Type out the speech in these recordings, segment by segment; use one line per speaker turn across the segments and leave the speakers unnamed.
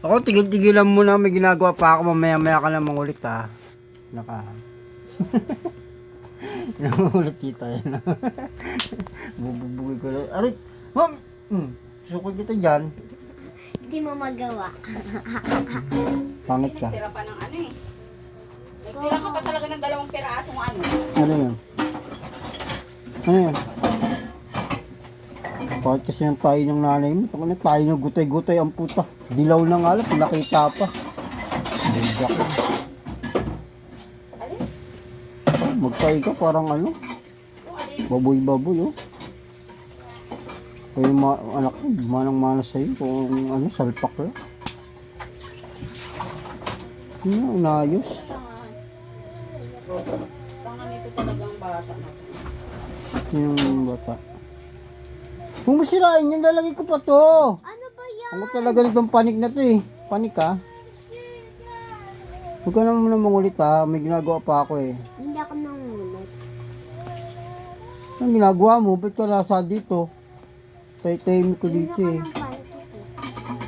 Ako, tigil-tigilan muna. May ginagawa pa ako. Mamaya-maya ka na mangulit, ha. Naka. Nangulit kita, yan. Bububugi ko lang. Aray! Ma'am! Suko kita dyan.
Hindi mo magawa.
Pangit ka.
Nagtira pa ng ano eh. Nagtira ka pa talaga ng 2 pirasong ano.
Ano yun? Ano yun? Bakit kasi ng tayo ng nanay mo? Taka na tayo ng gutay-gutay ang puta. Dilaw na nga lang, pinakita pa. Bugak.
Alin?
Magtayo ka parang ano?
Yung alin?
Baboy-baboy, oh. Kaya yung anak ko, manang-mana sa'yo kung ano, salpak lang. Yun, unayos.
Tangan nito talagang bata na.
Yung bata. Kung masirain yan, lalagay ko pa to.
Ano ba yan?
Ano talaga nitong panik na to eh. Panik ka? Huwag ka naman mangulit ha. May ginagawa pa ako eh.
Hindi ako nangungulit.
Anong ginagawa mo? Ba't ka nasa dito? Tay-tay ko dito eh.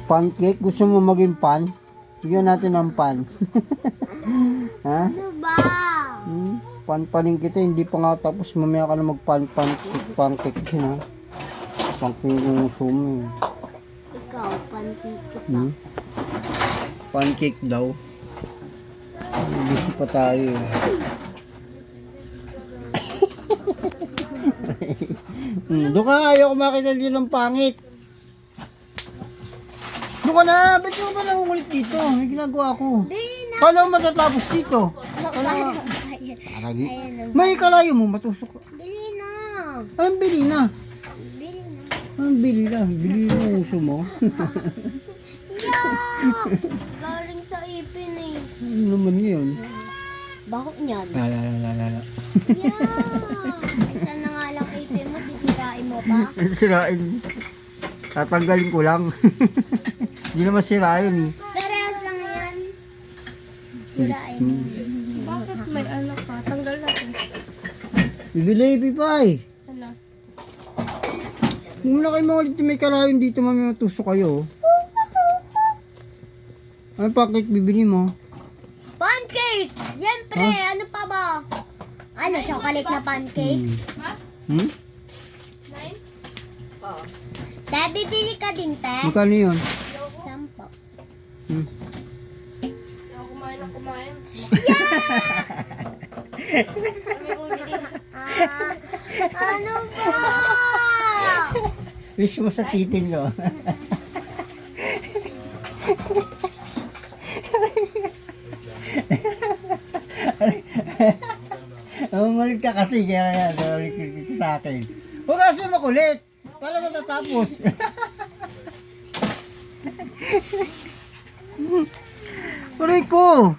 Pancake? Gusto mo maging pan? Bigyan natin ng pan. Ha?
Ano ba?
Pan-paning kita. Hindi pa nga tapos. Mamaya ka na mag-pancake ha. Pancake yung sumo eh.
Ikaw, pancake ka pa.
Pancake daw. Busy pa tayo eh. Doon ka, ayaw ko makita dito ng pangit. Doon ka na, ba't yung ba nangungulit dito? May ginagawa ko.
Bili na.
Kala mo matatapos dito. Aragi. May kalayo mo, matusok.
Bili na.
Anong bili na?
Bili na.
Anong bili na? Bili na yung uso mo.
Yeah! Galing sa ipin eh.
Ano naman yun?
Bakit niyan?
Lala.
Yeah! Isa na nga lang ipin mo, sisirain mo pa.
Sirain. Tatanggalin ko lang. Hindi naman sirain eh.
Parehas lang yan. Sirain mo.
Bakit may anak ka? Tanggal natin.
Bibili, pipay.
Ano?
Muna kayo mga ulit may kalayon dito, mami matusok kayo. Ano pancake bibili mo?
Pancake! Siyempre, ano pa ba? Ano, chocolate na pancake?
Hmm?
Nine?
Te, bibili ka din, te.
Magkano yun?
10.
Hmm.
Ako kumain ng kumain.
Ano ba?
Wish mo sa titin ko. Umalit ka kasi, kaya ulit ka sa akin. Huwag kasi makulit. Para matatapos. Aray ko!